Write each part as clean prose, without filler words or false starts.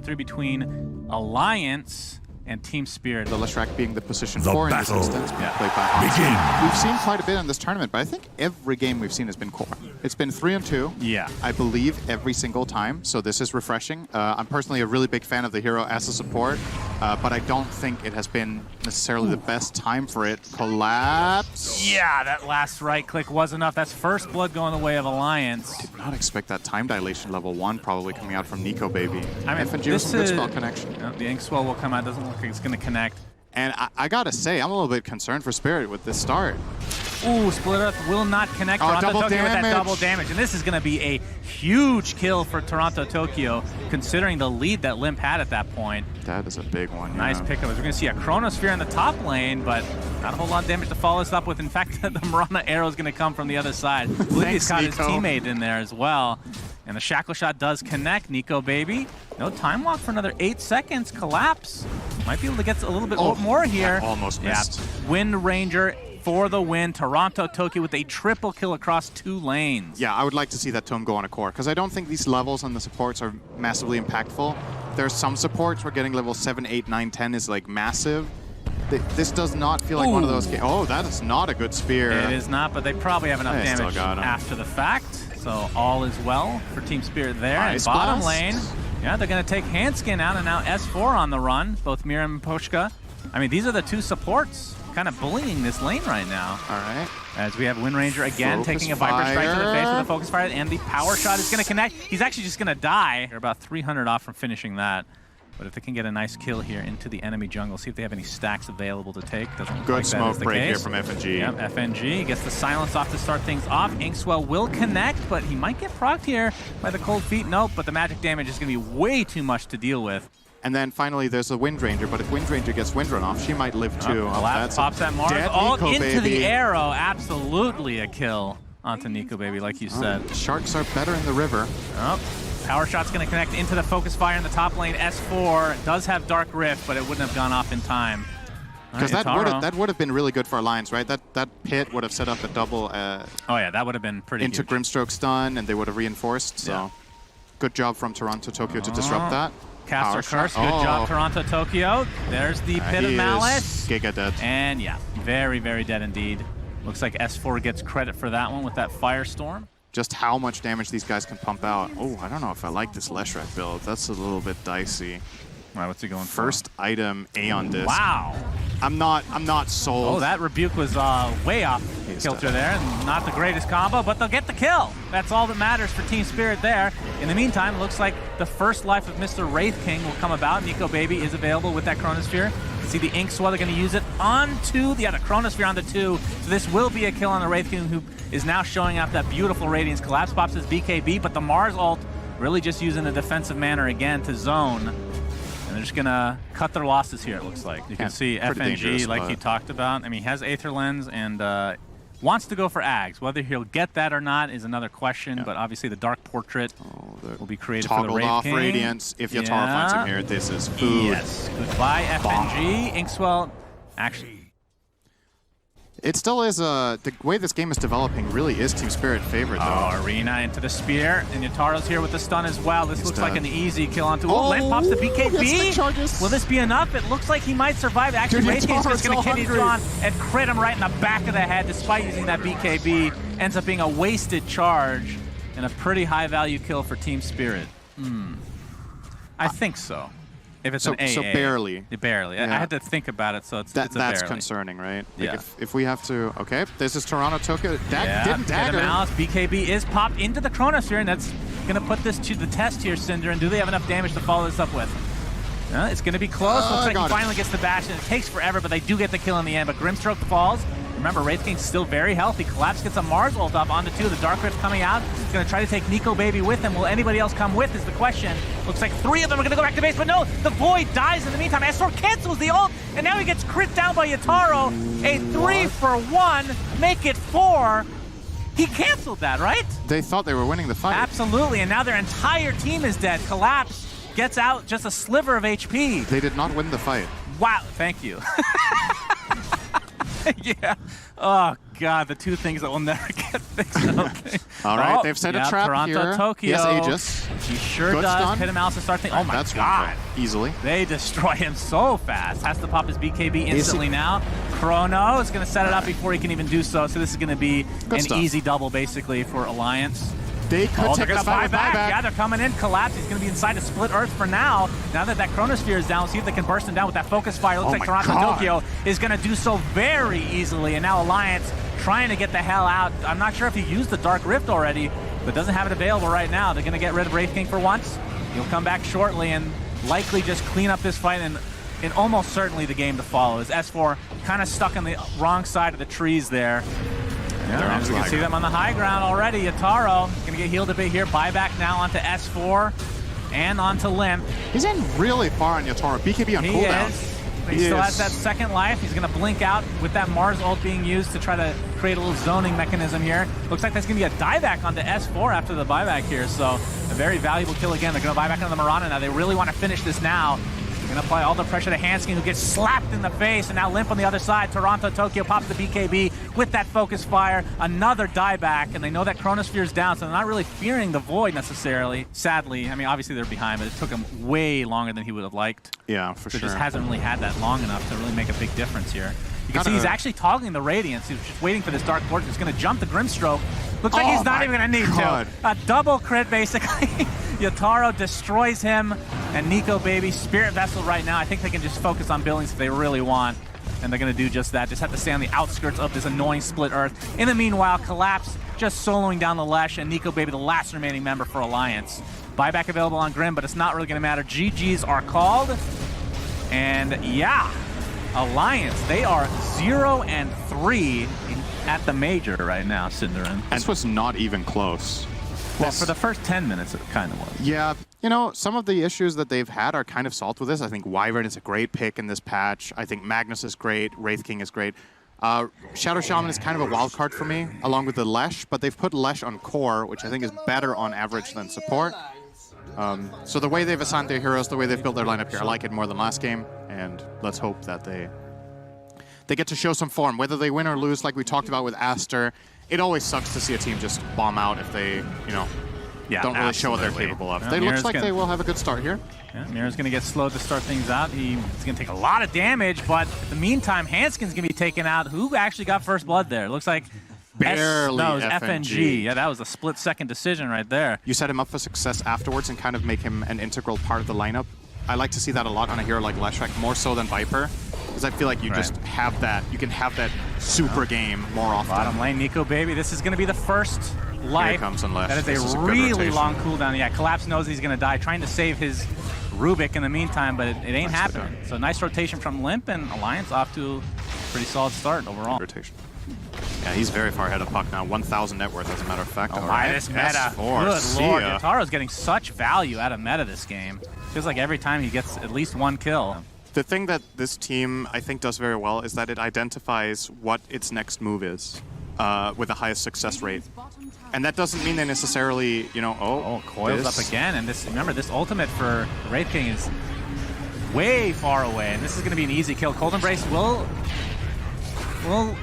3 between Alliance and Team Spirit. The Leshrac being the position 4 in this instance. Played by Begin. We've seen quite a bit in this tournament, but I think every game we've seen has been core. It's been 3-2. Yeah. I believe every single time, so this is refreshing. I'm personally a really big fan of the hero as a support, but I don't think it has been necessarily the best time for it. Collapse. Yeah, that last right click was enough. That's first blood going the way of Alliance. Did not expect that time dilation level 1 probably coming out from Nico Baby. I mean, FNG was some good spell connection. The Inkswell will come out. Doesn't look like it's going to connect. And I gotta say, I'm a little bit concerned for Spirit with this start. Ooh, Split Earth will not connect. Oh, Toronto double Tokyo with that damage. double damage. And this is going to be a huge kill for Toronto Tokyo, considering the lead that Limp had at that point. That is a big one. Nice pickup. We're going to see a Chronosphere in the top lane, but not a whole lot of damage to follow this up with. In fact, the Mirana arrow is going to come from the other side. He's got his teammate in there as well. And the Shackle Shot does connect. Nico Baby, no time walk for another 8 seconds. Collapse. Might be able to get a little bit more here. Almost missed. Wind Ranger for the win. Toronto Tokyo with a triple kill across 2 lanes. Yeah, I would like to see that Tome go on a core, because I don't think these levels on the supports are massively impactful. There's some supports where getting level 7, 8, 9, 10 is like massive. This does not feel like one of those games. Oh, that is not a good spear. It is not, but they probably have enough damage after the fact. So all is well for Team Spirit there. And bottom lane, yeah, they're going to take Handskin out, and now S4 on the run, both Miriam and Poshka. I mean, these are the 2 supports kind of bullying this lane right now. All right. As we have Wind Ranger again taking a Viper Strike to the face with a Focus Fire, and the Power Shot is going to connect. He's actually just going to die. They're about 300 off from finishing that. But if they can get a nice kill here into the enemy jungle, see if they have any stacks available to take. Doesn't look like that is the break case. here from FNG. Yep, FNG gets the silence off to start things off. Inkswell will connect, but he might get procced here by the cold feet. Nope, but the magic damage is going to be way too much to deal with. And then finally there's a Wind Ranger, but if Wind Ranger gets Wind Run off, she might live too. Collapse pops that Mars all into the arrow. Absolutely a kill onto Nico Baby, like you said. Sharks are better in the river. Oh. Power Shot's going to connect into the Focus Fire in the top lane. S4 does have Dark Rift, but it wouldn't have gone off in time. Because that would have been really good for Alliance, right? That pit would have set up a double oh yeah, that would have been pretty into huge. Grimstroke stun, and they would have reinforced. So good job from Toronto Tokyo to disrupt that. Caster Curse, good job Toronto Tokyo. There's the Pit of Malice. Giga dead. And yeah, very, very dead indeed. Looks like S4 gets credit for that one with that Firestorm. Just how much damage these guys can pump out. Oh, I don't know if I like this Leshrac build. That's a little bit dicey. All right, what's he going for? First item, Aeon Disc. Wow. I'm not sold. Oh, that Rebuke was way off kilter there. And not the greatest combo, but they'll get the kill. That's all that matters for Team Spirit there. In the meantime, it looks like the first life of Mr. Wraith King will come about. Nico Baby is available with that Chronosphere. See the Inkswell, they're going to use it onto the Chronosphere on the 2. So this will be a kill on the Wraith King, who is now showing off that beautiful Radiance. Collapse pops his BKB, but the Mars ult really just using a defensive manner again to zone. And they're just going to cut their losses here, it looks like. You can see FNG, like you talked about. I mean, he has Aether Lens and wants to go for Ags. Whether he'll get that or not is another question, but obviously the Dark Portrait will be created for the Wraith King. Radiance. If Yatara finds him here, this is food. Yes. Goodbye, FNG. Inkswell, actually. It still is, the way this game is developing really is Team Spirit favorite, though. Oh, Arena into the spear, and Yataro's here with the stun as well. This looks like an easy kill onto... Oh, Lamp pops the BKB! Will this be enough? It looks like he might survive. Actually, Wraith King's just going to continue on and crit him right in the back of the head, despite using that BKB. Ends up being a wasted charge, and a pretty high-value kill for Team Spirit. I think so. If it's an AA. So barely. Barely. Yeah. I had to think about it, so it's a That's barely. concerning, right? Yeah. Like if we have to... Okay, this is Toronto Tokyo. Didn't dagger. Malice, BKB is popped into the Chronosphere, and that's going to put this to the test here, Cinder. And do they have enough damage to follow this up with? It's going to be close. Looks like he finally gets the bash, and it takes forever, but they do get the kill in the end. But Grimstroke falls. Remember, Wraith King's still very healthy. Collapse gets a Mars ult up onto 2. The Dark Rift coming out. He's going to try to take Nico Baby with him. Will anybody else come with is the question. Looks like 3 of them are going to go back to base, but no, the Void dies in the meantime. S4 cancels the ult, and now he gets crit down by Yataro. A 3 for 1, make it 4. He canceled that, right? They thought they were winning the fight. Absolutely, and now their entire team is dead. Collapse gets out just a sliver of HP. They did not win the fight. Wow, thank you. Yeah. Oh, God, the two things that will never get fixed. Okay. All right, they've set a trap Toronto, here. Tokyo. Yes, Aegis. He sure Good does. stun. Hit him out to start things. Oh my That's God. easily. They destroy him so fast. Has to pop his BKB instantly now. Chrono is going to set it up before he can even do so. So this is going to be an easy double, basically, for Alliance. They could take they're this going to buy fight back. Yeah, they're coming in. Collapse. He's going to be inside a split Earth for now. Now that that Chronosphere is down, we'll see if they can burst him down with that Focus Fire. Looks like Toronto Tokyo is going to do so very easily. And now Alliance trying to get the hell out. I'm not sure if he used the Dark Rift already, but doesn't have it available right now. They're going to get rid of Wraith King for once. He'll come back shortly and likely just clean up this fight and almost certainly the game to follow. As S4 kind of stuck on the wrong side of the trees there. Yeah, as we can see them on the high ground already. Yataro going to get healed a bit here. Buyback now onto S4 and onto Limp. He's in really far on Yataro. BKB on cooldown. He still has that second life. He's going to blink out with that Mars ult being used to try to create a little zoning mechanism here. Looks like that's going to be a dieback onto S4 after the buyback here. So a very valuable kill again. They're going to buy back onto the Mirana now. They really want to finish this now. They're going to apply all the pressure to Hanskin, who gets slapped in the face, and now Limp on the other side. Toronto Tokyo pops the BKB with that Focus Fire. Another dieback, and they know that Chronosphere is down, so they're not really fearing the Void necessarily. Sadly, I mean, obviously they're behind, but it took him way longer than he would have liked. Yeah, for sure. It just hasn't really had that long enough to really make a big difference here. You can see he's actually toggling the Radiance. He's just waiting for this Dark Fortress. He's going to jump the Grimstroke. Looks like he's not even going to need to. A double crit, basically. Yataro destroys him, and Nico Baby, Spirit Vessel right now. I think they can just focus on Billings if they really want, and they're going to do just that. Just have to stay on the outskirts of this annoying split Earth. In the meanwhile, Collapse just soloing down the Lesh, and Nico Baby, the last remaining member for Alliance. Buyback available on Grim, but it's not really going to matter. GGs are called, and yeah, Alliance, they are 0-3 at the major right now, Cinderin. This was not even close. Well, for the first 10 minutes, it kind of was. Yeah, you know, some of the issues that they've had are kind of solved with this. I think Wyvern is a great pick in this patch. I think Magnus is great. Wraith King is great. Shadow Shaman is kind of a wild card for me, along with the Lesh, but they've put Lesh on core, which I think is better on average than support. So the way they've assigned their heroes, the way they've built their lineup here, I like it more than last game, and let's hope that they get to show some form. Whether they win or lose, like we talked about with Aster, it always sucks to see a team just bomb out if they, you know, don't really show what they're capable of. It looks like they will have a good start here. Yeah, Mira's going to get slowed to start things out. He's going to take a lot of damage, but in the meantime, Hanskin's going to be taken out. Who actually got first blood there? It looks like barely no, it was FNG. Yeah, that was a split-second decision right there. You set him up for success afterwards and kind of make him an integral part of the lineup. I like to see that a lot on a hero like Leshrac, more so than Viper, because I feel like you just have that, you can have that super game more often. Bottom lane, Nico Baby. This is going to be the first life. Here comes Unleashed. That is a really long cooldown. Yeah, Collapse knows he's going to die, trying to save his Rubik in the meantime, but it ain't happening. So nice rotation from Limp, and Alliance off to a pretty solid start overall. Rotation. Yeah, he's very far ahead of Puck now. 1,000 net worth, as a matter of fact. Oh my, this meta. Good lord, Yataro's getting such value out of meta this game. Feels like every time he gets at least one kill. The thing that this team, I think, does very well is that it identifies what its next move is with the highest success rate. And that doesn't mean they necessarily, you know, coils up again. And this, remember, this ultimate for Wraith King is way far away. And this is going to be an easy kill. Cold Embrace will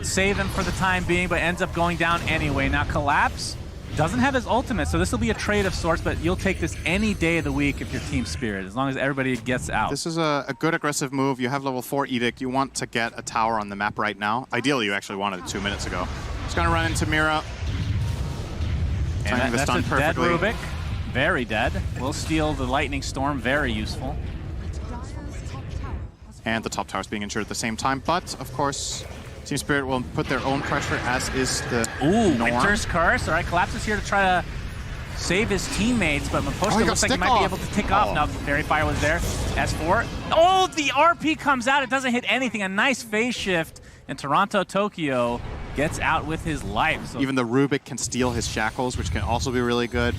save him for the time being, but ends up going down anyway. Now Collapse doesn't have his ultimate, so this will be a trade of sorts, but you'll take this any day of the week if you're Team Spirit, as long as everybody gets out. This is a good aggressive move. You have level 4 Edict. You want to get a tower on the map right now. Ideally, you actually wanted it 2 minutes ago. Just going to run into Mira. And that's a dead Rubik. Very dead. We'll steal the Lightning Storm. Very useful. And the top tower is being injured at the same time, but, of course, Team Spirit will put their own pressure, as is the norm. Winter's Curse. All right, Collapse is here to try to save his teammates, but Maposhka looks like he might be able to tick off. No, Fairy Fire was there. S4. Oh, the RP comes out. It doesn't hit anything. A nice phase shift, and Toronto Tokyo gets out with his life. So even the Rubik can steal his Shackles, which can also be really good.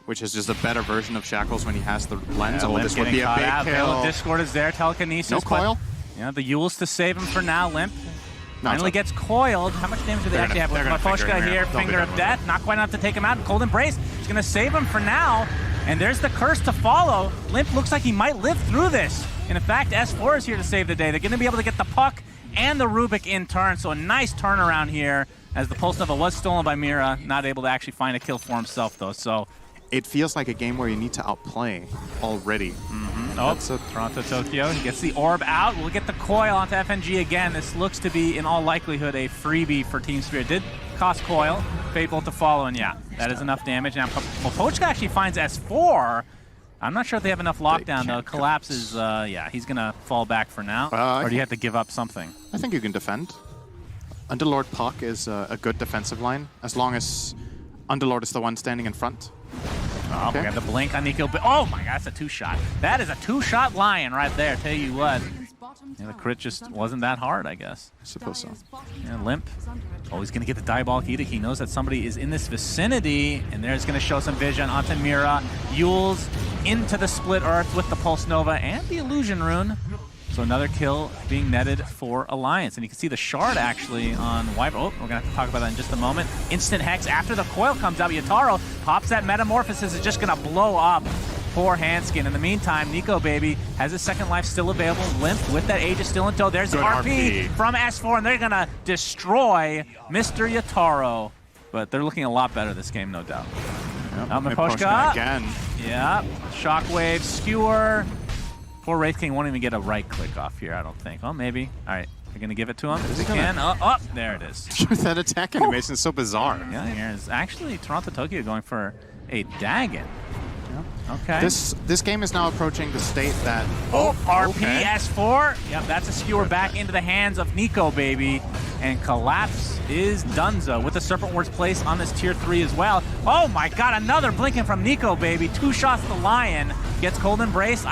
Which is just a better version of Shackles when he has the lens. Yeah, this would be a big kill. Discord is there. Telekinesis. No coil. Yeah, the Yules to save him for now. Limp finally gets coiled. How much damage do they actually have? With Maposhka here, Finger of Death. Not quite enough to take him out. Cold Embrace is going to save him for now. And there's the curse to follow. Limp looks like he might live through this. And in fact, S4 is here to save the day. They're going to be able to get the puck and the Rubik in turn. So a nice turnaround here as the Pulse Nova was stolen by Mira. Not able to actually find a kill for himself, though. So it feels like a game where you need to outplay already. Oh, Toronto Tokyo, he gets the orb out. We'll get the coil onto FNG again. This looks to be, in all likelihood, a freebie for Team Spirit. Did cost coil, Fable to follow, and yeah, that is enough damage. Now, Pochka actually finds S4. I'm not sure if they have enough lockdown, though. Collapses, yeah, he's going to fall back for now. Or do you have to give up something? I think you can defend. Underlord Puck is a good defensive line, as long as Underlord is the one standing in front. Oh, okay. We got the blink on Nico. Oh my god, that's a two-shot. That is a two-shot Lion right there, tell you what. Yeah, the crit just wasn't that hard, I guess. I suppose so. Yeah, Limp. Oh, he's going to get the Diabolic Edict. He knows that somebody is in this vicinity, and there's going to show some vision onto Mira. Yules into the Split Earth with the Pulse Nova and the Illusion Rune. So another kill being netted for Alliance. And you can see the shard actually on Wyvern. Oh, we're going to have to talk about that in just a moment. Instant Hex after the coil comes out. Yataro pops that Metamorphosis. Is just going to blow up poor Handskin. In the meantime, Nico Baby has his second life still available. Limp with that Aegis still in tow. There's the RP from S4, and they're going to destroy Mr. Yataro. But they're looking a lot better this game, no doubt. Yep. Pochka again. Yeah. Shockwave, Skewer. Poor Wraith King won't even get a right click off here, I don't think. Oh, maybe. All right, you're going to give it to him? He can. Oh, there it is. That attack animation is so bizarre. Yeah, here's actually Toronto Tokyo going for a Dagon. Yep. Okay. This game is now approaching the state that... Oh, RP, S4. Yep, that's a skewer back into the hands of Nico Baby. And Collapse is donezo with the Serpent Ward's place on this tier 3 as well. Oh my god, another blinking from Nico Baby. 2 shots to Lion. Gets Cold Embrace.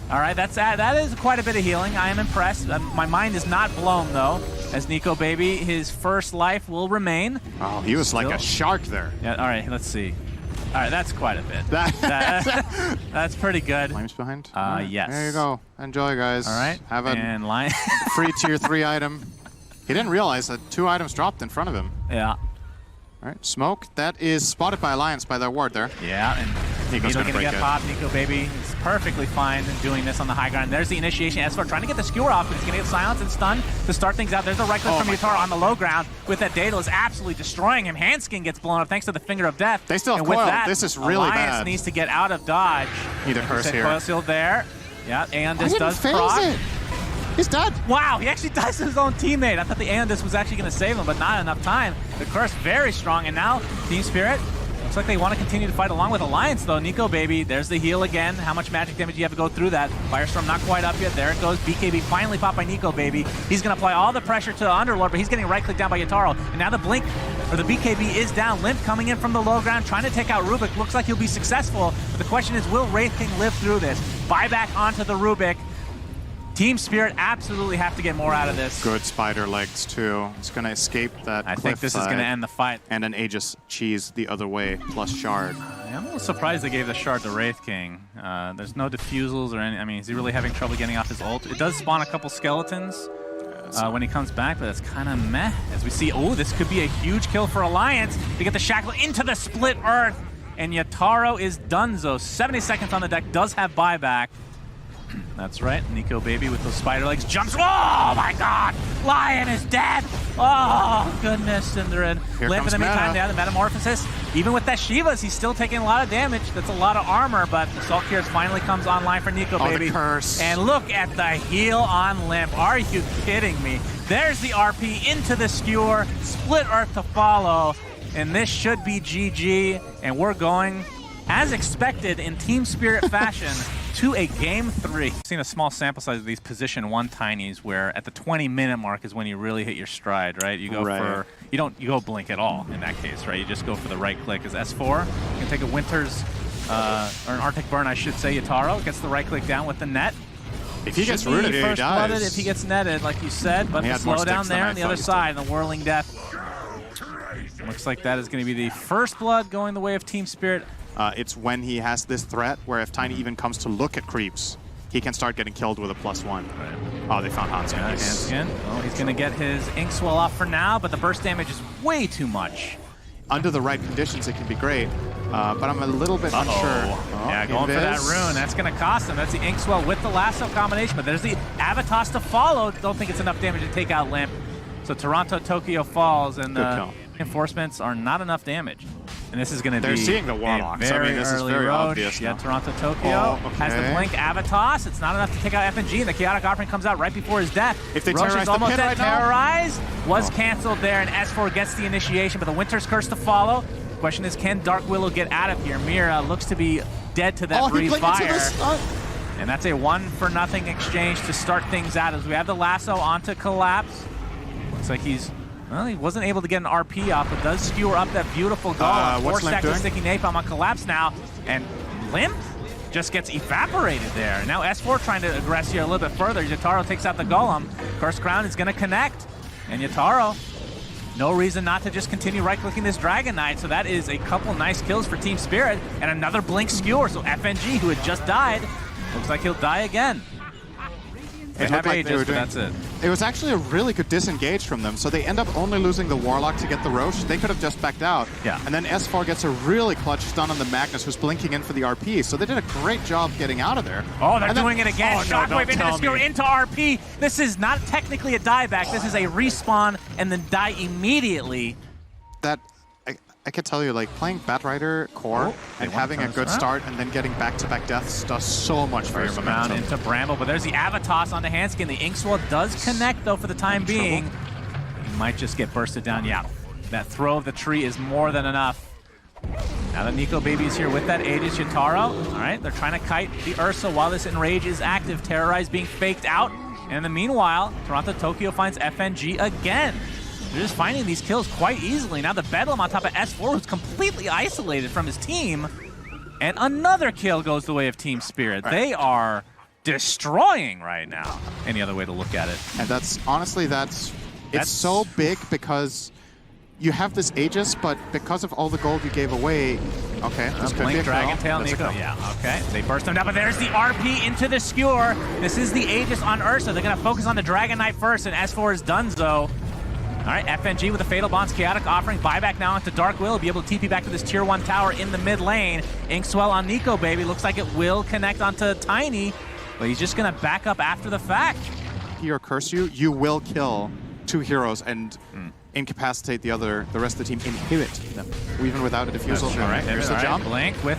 All right, that is quite a bit of healing. I am impressed. My mind is not blown, though, as Nico Baby, his first life will remain. Oh, he was like a shark there. Yeah, all right, let's see. All right, that's quite a bit. That's pretty good. Flames behind? Yes. There you go. Enjoy, guys. All right. Have a free tier 3 item. He didn't realize that 2 items dropped in front of him. Yeah. All right, Smoke. That is spotted by Alliance by their ward there. Yeah, and Nico's going to get popped. Nico Baby is perfectly fine doing this on the high ground. There's the initiation. S4 trying to get the skewer off, but he's going to get silence and stun to start things out. There's a right click from Yataro on the low ground with that Daedalus absolutely destroying him. Handskin gets blown up thanks to the Finger of Death. They still have coil. This is really Alliance bad. Needs to get out of dodge. Need a curse here. Coil still there. Yeah, and this does proc. He's dead. Wow, he actually dies to his own teammate. I thought the Aeondis was actually going to save him, but not enough time. The curse very strong, and now Team Spirit looks like they want to continue to fight along with Alliance, though. Nico Baby, there's the heal again. How much magic damage do you have to go through that? Firestorm not quite up yet. There it goes. BKB finally popped by Nico Baby. He's going to apply all the pressure to Underlord, but he's getting right-clicked down by Yataro. And now the Blink, or the BKB is down. Limp coming in from the low ground, trying to take out Rubik. Looks like he'll be successful, but the question is, will Wraith King live through this? Buyback onto the Rubik. Team Spirit absolutely have to get more out of this. Good spider legs, too. It's going to escape that I think this is going to end the fight. And an Aegis cheese the other way, plus shard. I'm a little surprised they gave the shard to Wraith King. There's no defusals or any... I mean, is he really having trouble getting off his ult? It does spawn a couple skeletons when he comes back, but that's kind of meh. As we see, oh, this could be a huge kill for Alliance to get the Shackle into the Split Earth. And Yataro is donezo. 70 seconds on the deck, does have buyback. That's right, Nico Baby with those spider legs jumps. Oh my god! Lion is dead! Oh goodness, Cinderin. Limp in the meantime, the Metamorphosis. Even with that Shivas, he's still taking a lot of damage. That's a lot of armor, but the Salt Cures finally comes online for Nico Baby. The curse. And look at the heal on Limp. Are you kidding me? There's the RP into the Skewer. Split Earth to follow. And this should be GG. And we're going, as expected, in Team Spirit fashion, to a Game 3. I've seen a small sample size of these position 1 tinies where at the 20-minute mark is when you really hit your stride, right? You go for, you go blink at all in that case, right? You just go for the right click. As S4, you can take a Winter's, or an Arctic Burn, I should say. Yataro gets the right click down with the net. If he gets rooted, he dies. If he gets netted, like you said, but the slowdown there on the other side, the Whirling Death. Looks like that is going to be the first blood going the way of Team Spirit. It's when he has this threat where if Tiny even comes to look at creeps, he can start getting killed with a +1. Right. Oh, they found Handskin. Yeah, Handskin. Well, he's going to get his Ink Swell off for now, but the burst damage is way too much. under the right conditions, it can be great. But I'm a little bit unsure. Yeah, going for that rune. That's going to cost him. That's the Inkswell with the lasso combination. But there's the Avatos to follow. Don't think it's enough damage to take out Limp. So Toronto, Tokyo falls, and the reinforcements are not enough damage. And this is going to be They're seeing the Warlocks. very I mean, this is early very road. obvious Yeah, now. Toronto, Tokyo has the blink. Avatos. It's not enough to take out FNG. And the Chaotic Offering comes out right before his death. If they Roche terrorize is the almost pin dead. right now. Terrorize was canceled there, and S4 gets the initiation, but the Winter's Curse to follow. Question is, can Dark Willow get out of here? Mira looks to be dead to that breeze fire. And that's a 1-for-0 exchange to start things out as we have the lasso onto Collapse. Looks like he wasn't able to get an RP off, but does skewer up that beautiful golem. What's Limp doing? Sticky Napalm on Collapse now, and Limp just gets evaporated there. Now S4 trying to aggress here a little bit further. Yataro takes out the golem. Curse Crown is going to connect, and Yataro, no reason not to just continue right-clicking this Dragon Knight, so that is a couple nice kills for Team Spirit, and another Blink Skewer, so FNG, who had just died, looks like he'll die again. They have Aegis, but that's it. It was actually a really good disengage from them, so they end up only losing the Warlock to get the Roche. They could have just backed out. Yeah. And then S4 gets a really clutch stun on the Magnus, who's blinking in for the RP, so they did a great job getting out of there. Oh, they're doing it again. Shockwave into the skewer, me. into RP. This is not technically a dieback. This is a respawn and then die immediately. That, I could tell you, like, playing Batrider core and having a good start and then getting back-to-back deaths does so much for your momentum. Into Bramble, but there's the Avatos on the Handskin. The Inkswell does connect, though, for the time being. He might just get bursted down. Yeah, that throw of the tree is more than enough. Now that Nico Baby is here with that Aegis Yataro. All right, they're trying to kite the Ursa while this Enrage is active. Terrorize being faked out. And in the meanwhile, Toronto Tokyo finds FNG again. They're just finding these kills quite easily. Now the Bedlam on top of S4, who's completely isolated from his team. And another kill goes the way of Team Spirit. Right. They are destroying right now. Any other way to look at it. And that's, honestly, it's so big because you have this Aegis, but because of all the gold you gave away, okay, this could be a Dragon Tail, Nico. Yeah, okay. They burst them down, but there's the RP into the Skewer. This is the Aegis on Ursa. They're going to focus on the Dragon Knight first, and S4 is donezo. All right, FNG with the Fatal Bonds, Chaotic Offering, buyback now into Dark Will, be able to TP back to this Tier 1 tower in the mid lane. Inkswell on Nico Baby, looks like it will connect onto Tiny, but he's just gonna back up after the fact. Or curse you, you will kill 2 heroes and incapacitate the rest of the team, inhibit them, even without a diffusal. All right, here's the jump. Blink with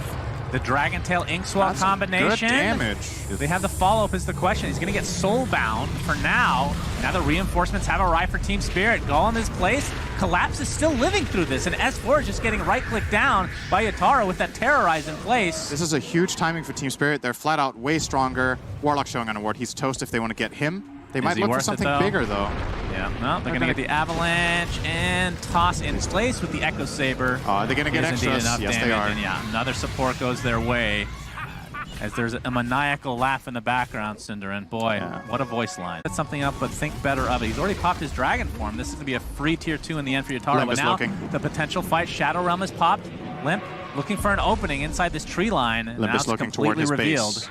the Dragon Tail Inkswell combination. Good damage. Do they have the follow-up is the question. He's going to get soulbound for now. Now the reinforcements have arrived for Team Spirit. Golem is placed. Collapse is still living through this, and S4 is just getting right-clicked down by Yataro with that Terrorize in place. This is a huge timing for Team Spirit. They're flat out way stronger. Warlock showing on a ward. He's toast if they want to get him. They might look for something bigger, though. Yeah, no, they're going to get the Avalanche and toss in place with the Echo Saber. They're going to get extras. Yes, they are. And yeah, another support goes their way as there's a maniacal laugh in the background, Cinderin. Boy, what a voice line. Set something up, but think better of it. He's already popped his Dragon form. This is going to be a free Tier 2 in the end for Yataro. Limp but is now looking. The potential fight, Shadow Realm is popped. Limp looking for an opening inside this tree line. Limp now is it's looking completely toward his revealed. base.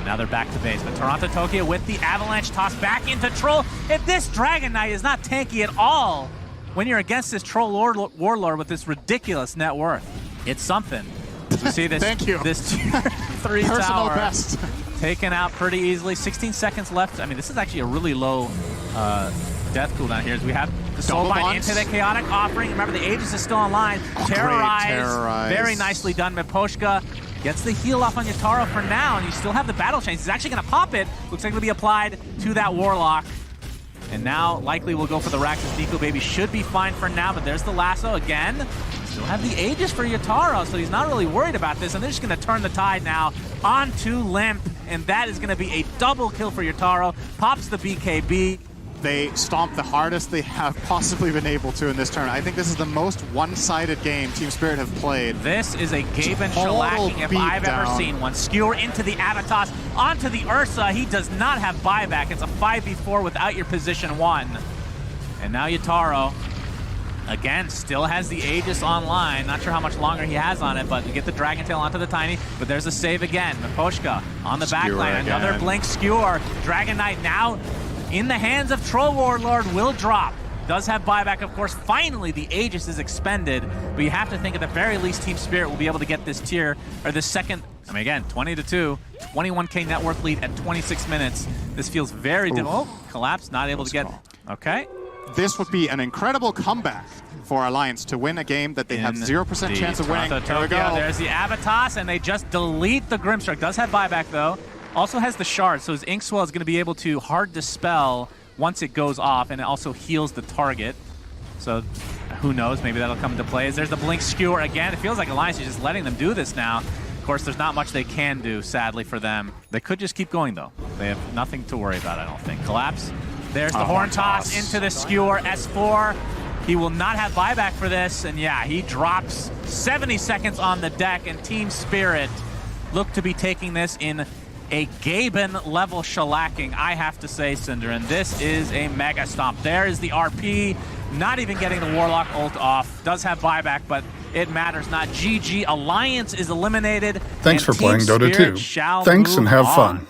Now they're back to base, but Toronto Tokyo with the Avalanche toss back into Troll. If this Dragon Knight is not tanky at all when you're against this Troll Warlord with this ridiculous net worth, it's something. We see this, Thank you. This Tier 3 Personal tower best. taken out pretty easily. 16 seconds left. I mean, this is actually a really low death cooldown here as we have the Soulbind into the Chaotic Offering. Remember, the Aegis is still online. Terrorize. Very nicely done. Miposhka gets the heal off on Yataro for now, and you still have the battle chains. He's actually going to pop it. Looks like it'll be applied to that Warlock. And now likely we'll go for the Raxus. Nico Baby should be fine for now, but there's the lasso again. Still have the Aegis for Yataro, so he's not really worried about this, and they're just going to turn the tide now onto Limp, and that is going to be a double kill for Yataro. Pops the BKB. They stomped the hardest they have possibly been able to in this tournament. I think this is the most one-sided game Team Spirit have played. This is a Gaben shellacking if I've ever seen one. Skewer into the Avatos, onto the Ursa. He does not have buyback. It's a 5v4 without your position 1. And now Yataro, again, still has the Aegis online. Not sure how much longer he has on it, but you get the Dragon Tail onto the Tiny. But there's a save again. Miposhka on the backline. Another Blink Skewer. Dragon Knight now in the hands of Troll Warlord will drop. Does have buyback, of course. Finally, the Aegis is expended, but you have to think at the very least Team Spirit will be able to get this tier, or this second, I mean, again, 20-2, 21K net worth lead at 26 minutes. This feels very difficult. Oh, Collapse, not able to get, okay. This would be an incredible comeback for Alliance to win a game that they have 0% chance of winning. There we go. There's the Abatos, and they just delete the Grimstrike. Does have buyback, though. Also has the shard, so his Inkswell is going to be able to hard dispel once it goes off, and it also heals the target. So who knows, maybe that'll come into play. There's the Blink Skewer again. It feels like Alliance is just letting them do this now. Of course, there's not much they can do, sadly, for them. They could just keep going, though. They have nothing to worry about, I don't think. Collapse. There's the Horn Toss into the Skewer. S4. He will not have buyback for this, and yeah, he drops 70 seconds on the deck, and Team Spirit look to be taking this in a Gaben-level shellacking, I have to say, Cinder, and this is a mega stomp. There is the RP, not even getting the Warlock ult off. Does have buyback, but it matters not. GG, Alliance is eliminated. Thanks for playing Dota 2. Thanks and have fun.